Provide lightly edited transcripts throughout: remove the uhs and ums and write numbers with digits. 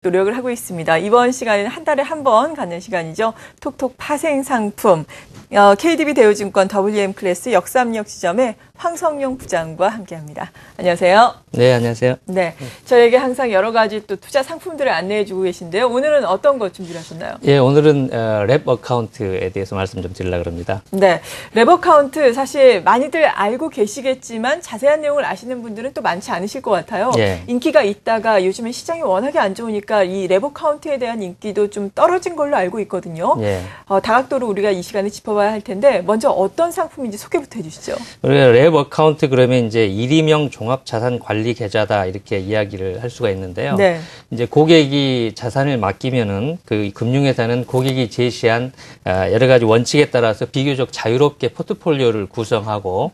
노력을 하고 있습니다. 이번 시간에는 한 달에 한 번 갖는 시간이죠. 톡톡 파생 상품. KDB 대우증권 WM 클래스 역삼역 지점의 황성용 부장과 함께합니다. 안녕하세요. 네, 안녕하세요. 네, 저에게 항상 여러 가지 또 투자 상품들을 안내해주고 계신데요. 오늘은 어떤 것 준비를 하셨나요? 예, 오늘은 랩 어카운트에 대해서 말씀 좀 드리려고 합니다. 네, 랩 어카운트 사실 많이들 알고 계시겠지만 자세한 내용을 아시는 분들은 또 많지 않으실 것 같아요. 예. 인기가 있다가 요즘에 시장이 워낙에 안 좋으니까 이 랩 어카운트에 대한 인기도 좀 떨어진 걸로 알고 있거든요. 예. 다각도로 우리가 이 시간에 짚어봐야 할 텐데 먼저 어떤 상품인지 소개부터 해주시죠. 우리가 랩 어카운트 그러면 이제 일임형 종합자산관리 계좌다 이렇게 이야기를 할 수가 있는데요. 네. 이제 고객이 자산을 맡기면은 그 금융회사는 고객이 제시한 여러 가지 원칙에 따라서 비교적 자유롭게 포트폴리오를 구성하고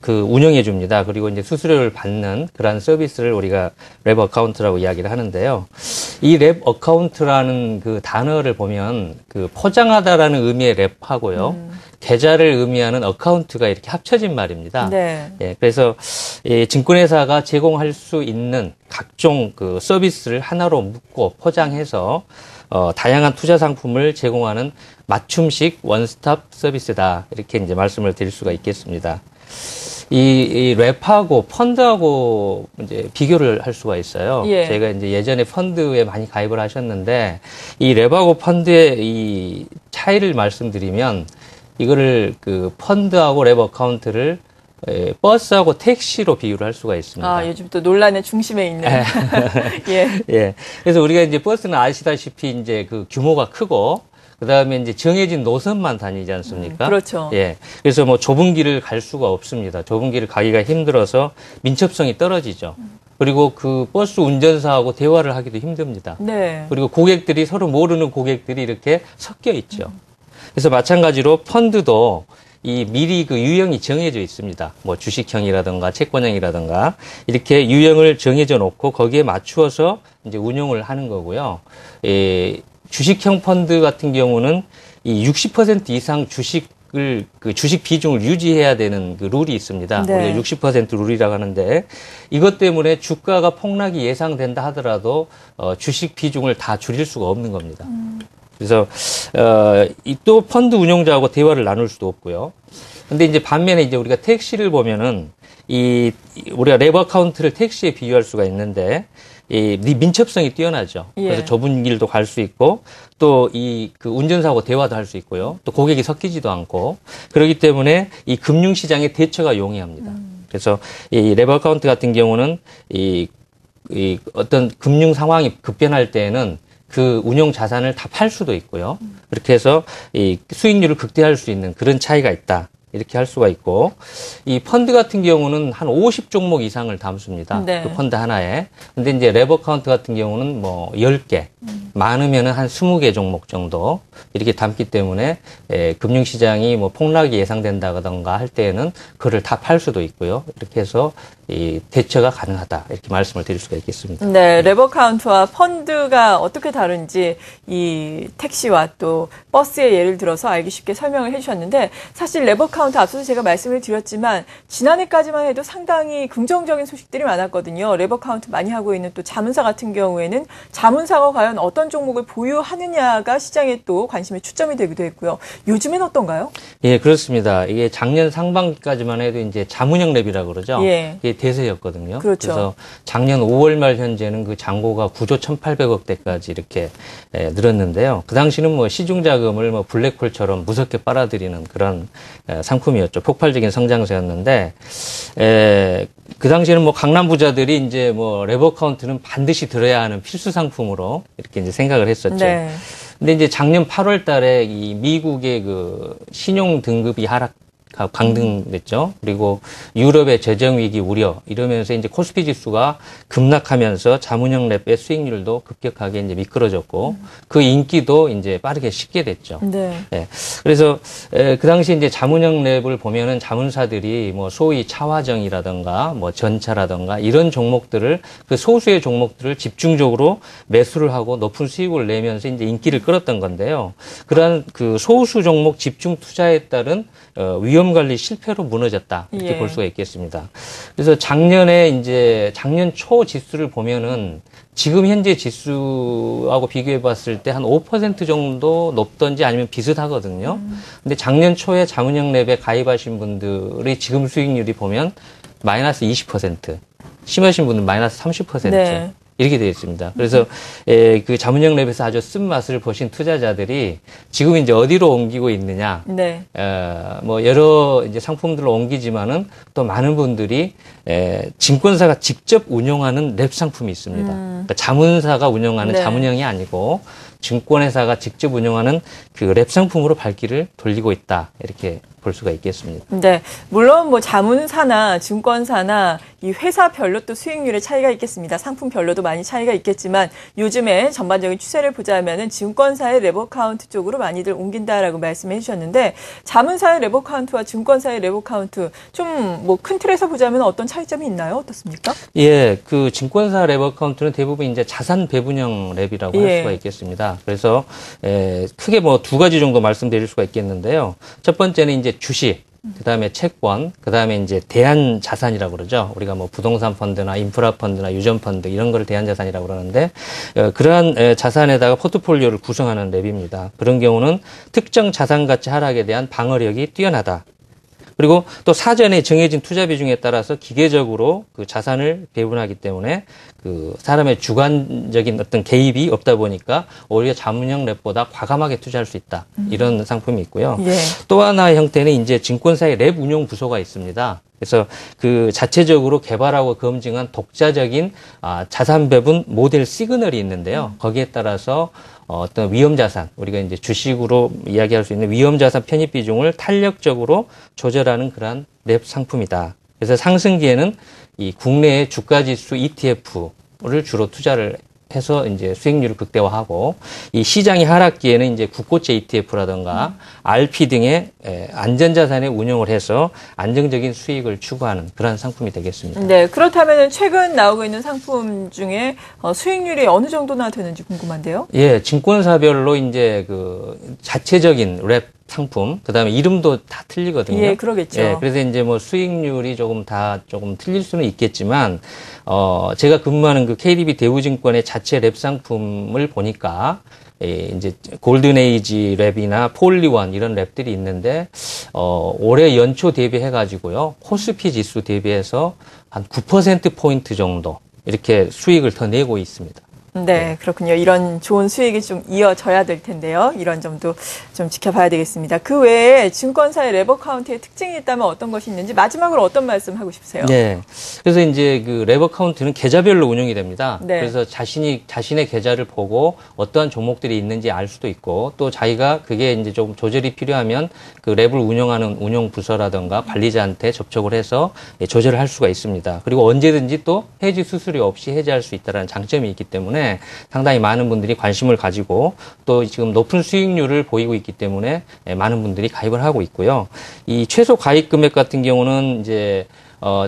그 운영해 줍니다. 그리고 이제 수수료를 받는 그러한 서비스를 우리가 랩 어카운트라고 이야기를 하는데요. 이 랩 어카운트라는 그 단어를 보면 그 포장하다라는 의미의 랩하고요. 계좌를 의미하는 어카운트가 이렇게 합쳐진 말입니다. 네. 예, 그래서 이 증권회사가 제공할 수 있는 각종 그 서비스를 하나로 묶고 포장해서 다양한 투자 상품을 제공하는 맞춤식 원스톱 서비스다. 이렇게 이제 말씀을 드릴 수가 있겠습니다. 이 랩하고 펀드하고 이제 비교를 할 수가 있어요. 예. 제가 이제 예전에 펀드에 많이 가입을 하셨는데 이 랩하고 펀드의 이 차이를 말씀드리면 이거를 그 펀드하고 랩 어카운트를 버스하고 택시로 비유를 할 수가 있습니다. 아, 요즘 또 논란의 중심에 있는. 예. 예. 그래서 우리가 이제 버스는 아시다시피 이제 그 규모가 크고 그다음에 이제 정해진 노선만 다니지 않습니까? 그렇죠. 예. 그래서 뭐 좁은 길을 갈 수가 없습니다. 좁은 길을 가기가 힘들어서 민첩성이 떨어지죠. 그리고 그 버스 운전사하고 대화를 하기도 힘듭니다. 네. 그리고 고객들이 서로 모르는 고객들이 이렇게 섞여 있죠. 그래서 마찬가지로 펀드도 이 미리 그 유형이 정해져 있습니다. 뭐 주식형이라든가 채권형이라든가 이렇게 유형을 정해져 놓고 거기에 맞추어서 이제 운용을 하는 거고요. 주식형 펀드 같은 경우는 이 60% 이상 주식을 그 주식 비중을 유지해야 되는 그 룰이 있습니다. 네. 우리가 60% 룰이라고 하는데 이것 때문에 주가가 폭락이 예상된다 하더라도 주식 비중을 다 줄일 수가 없는 겁니다. 그래서 또 펀드 운용자하고 대화를 나눌 수도 없고요. 근데 이제 반면에 이제 우리가 택시를 보면은 우리가 랩 어카운트를 택시에 비유할 수가 있는데 이 민첩성이 뛰어나죠. 예. 그래서 좁은 길도 갈 수 있고 또 그 운전사하고 대화도 할 수 있고요. 또 고객이 섞이지도 않고 그렇기 때문에 이 금융시장의 대처가 용이합니다. 그래서 이 랩 어카운트 같은 경우는 이 어떤 금융 상황이 급변할 때에는 그 운용 자산을 다 팔 수도 있고요. 그렇게 해서 이 수익률을 극대화할 수 있는 그런 차이가 있다. 이렇게 할 수가 있고, 이 펀드 같은 경우는 한 50종목 이상을 담습니다. 네. 그 펀드 하나에. 근데 이제 랩 어카운트 같은 경우는 뭐 10개, 많으면은 한 20개 종목 정도 이렇게 담기 때문에 금융시장이 뭐 폭락이 예상된다던가 할 때에는 그걸 다 팔 수도 있고요. 이렇게 해서 이 대처가 가능하다. 이렇게 말씀을 드릴 수가 있겠습니다. 네, 랩 어카운트와 펀드가 어떻게 다른지 이 택시와 또 버스의 예를 들어서 알기 쉽게 설명을 해주셨는데 사실 랩 어카운트 앞서서 제가 말씀을 드렸지만 지난해까지만 해도 상당히 긍정적인 소식들이 많았거든요. 랩 어카운트 많이 하고 있는 또 자문사 같은 경우에는 자문사가 과연 어떤 종목을 보유하느냐가 시장에 또 관심의 초점이 되기도 했고요. 요즘엔 어떤가요? 예, 그렇습니다. 이게 작년 상반기까지만 해도 이제 자문형 랩이라고 그러죠. 예. 이게 대세였거든요. 그렇죠. 그래서 작년 5월 말 현재는 그 잔고가 9조 1,800억 대까지 이렇게 늘었는데요. 그 당시는 뭐 시중 자금을 뭐 블랙홀처럼 무섭게 빨아들이는 그런 상품이었죠. 폭발적인 성장세였는데 그 당시에는 뭐 강남 부자들이 이제 뭐 랩 어카운트는 반드시 들어야 하는 필수 상품으로 이렇게 이제 생각을 했었죠. 네. 근데 이제 작년 8월 달에 이 미국의 그 신용 등급이 강등됐죠. 그리고 유럽의 재정위기 우려 이러면서 이제 코스피 지수가 급락하면서 자문형 랩의 수익률도 급격하게 이제 미끄러졌고 그 인기도 이제 빠르게 식게 됐죠. 네. 네. 그래서 그 당시 이제 자문형 랩을 보면은 자문사들이 뭐 소위 차화정이라든가 뭐 전차라든가 이런 종목들을 그 소수의 종목들을 집중적으로 매수를 하고 높은 수익을 내면서 이제 인기를 끌었던 건데요. 그러한 그 소수 종목 집중 투자에 따른 위험 위험 관리 실패로 무너졌다 이렇게 예. 볼 수가 있겠습니다. 그래서 작년 초 지수를 보면은 지금 현재 지수하고 비교해 봤을 때 한 5% 정도 높던지 아니면 비슷하거든요. 근데 작년 초에 자문형 랩에 가입하신 분들의 지금 수익률이 보면 마이너스 20%, 심하신 분은 마이너스 30%. 네. 이렇게 되어 있습니다. 그래서 그 자문형 랩에서 아주 쓴맛을 보신 투자자들이 지금 이제 어디로 옮기고 있느냐, 네. 뭐 여러 이제 상품들로 옮기지만은 또 많은 분들이 증권사가 직접 운용하는 랩 상품이 있습니다. 그러니까 자문사가 운영하는 네. 자문형이 아니고 증권회사가 직접 운영하는 그 랩 상품으로 발길을 돌리고 있다 이렇게 볼 수가 있겠습니다. 네, 물론 뭐 자문사나 증권사나 이 회사별로 또 수익률의 차이가 있겠습니다. 상품별로도 많이 차이가 있겠지만 요즘에 전반적인 추세를 보자면은 증권사의 레버카운트 쪽으로 많이들 옮긴다라고 말씀해 주셨는데 자문사의 레버카운트와 증권사의 레버카운트 좀 뭐 큰 틀에서 보자면 어떤 차이점이 있나요? 어떻습니까? 예, 그 증권사 레버카운트는 대부분 이제 자산 배분형 랩이라고 할 예. 수가 있겠습니다. 그래서 크게 뭐 두 가지 정도 말씀드릴 수가 있겠는데요. 첫 번째는 이제 주식, 그다음에 채권, 그다음에 이제 대안 자산이라고 그러죠. 우리가 뭐 부동산 펀드나 인프라 펀드나 유전 펀드 이런 거를 대안 자산이라고 그러는데 그러한 자산에다가 포트폴리오를 구성하는 랩입니다. 그런 경우는 특정 자산 가치 하락에 대한 방어력이 뛰어나다. 그리고 또 사전에 정해진 투자 비중에 따라서 기계적으로 그 자산을 배분하기 때문에 그 사람의 주관적인 어떤 개입이 없다 보니까 오히려 자문형 랩보다 과감하게 투자할 수 있다. 이런 상품이 있고요. 예. 또 하나의 형태는 이제 증권사의 랩 운용 부서가 있습니다. 그래서 그 자체적으로 개발하고 검증한 독자적인 자산 배분 모델 시그널이 있는데요. 거기에 따라서 어떤 위험 자산, 우리가 이제 주식으로 이야기할 수 있는 위험 자산 편입 비중을 탄력적으로 조절하는 그러한 랩 상품이다. 그래서 상승기에는 이 국내의 주가 지수 ETF를 주로 투자를 해서 이제 수익률을 극대화하고 이 시장이 하락기에는 이제 국고채 ETF라든가 RP 등의 안전자산에 운용을 해서 안정적인 수익을 추구하는 그런 상품이 되겠습니다. 네, 그렇다면 최근 나오고 있는 상품 중에 수익률이 어느 정도나 되는지 궁금한데요. 예, 증권사별로 이제 그 자체적인 랩 상품, 그 다음에 이름도 다 틀리거든요. 예, 그러겠죠. 예, 그래서 이제 뭐 수익률이 조금 틀릴 수는 있겠지만, 제가 근무하는 그 KDB 대우증권의 자체 랩 상품을 보니까, 이제 골든에이지 랩이나 폴리원 이런 랩들이 있는데, 올해 연초 대비해가지고요, 코스피 지수 대비해서 한 9%포인트 정도 이렇게 수익을 더 내고 있습니다. 네, 그렇군요. 이런 좋은 수익이 좀 이어져야 될 텐데요. 이런 점도 좀 지켜봐야 되겠습니다. 그 외에 증권사의 레버카운트의 특징이 있다면 어떤 것이 있는지 마지막으로 어떤 말씀 하고 싶으세요? 네. 그래서 이제 그 레버카운트는 계좌별로 운영이 됩니다. 네. 그래서 자신의 계좌를 보고 어떠한 종목들이 있는지 알 수도 있고 또 자기가 그게 이제 좀 조절이 필요하면 그 랩을 운영하는 운용 부서라든가 관리자한테 접촉을 해서 조절을 할 수가 있습니다. 그리고 언제든지 또 해지 수수료 없이 해지할 수 있다는 장점이 있기 때문에 상당히 많은 분들이 관심을 가지고 또 지금 높은 수익률을 보이고 있기 때문에 많은 분들이 가입을 하고 있고요. 이 최소 가입 금액 같은 경우는 이제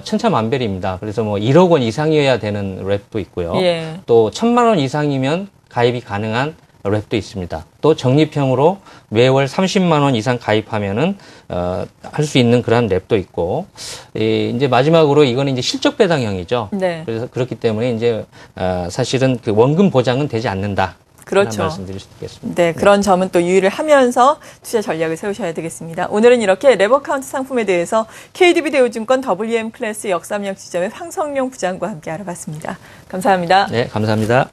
천차만별입니다. 그래서 뭐 1억 원 이상이어야 되는 랩도 있고요. 예. 또 1,000만 원 이상이면 가입이 가능한 랩도 있습니다. 또 적립형으로 매월 30만 원 이상 가입하면은 할 수 있는 그런 랩도 있고 이제 마지막으로 이거는 이제 실적 배당형이죠. 네. 그래서 그렇기 때문에 이제 사실은 그 원금 보장은 되지 않는다. 그렇죠. 말씀드릴 수 있겠습니다. 네, 그런 점은 또 유의를 하면서 투자 전략을 세우셔야 되겠습니다. 오늘은 이렇게 레버카운트 상품에 대해서 KDB 대우증권 WM 클래스 역삼역 지점의 황성룡 부장과 함께 알아봤습니다. 감사합니다. 네, 감사합니다.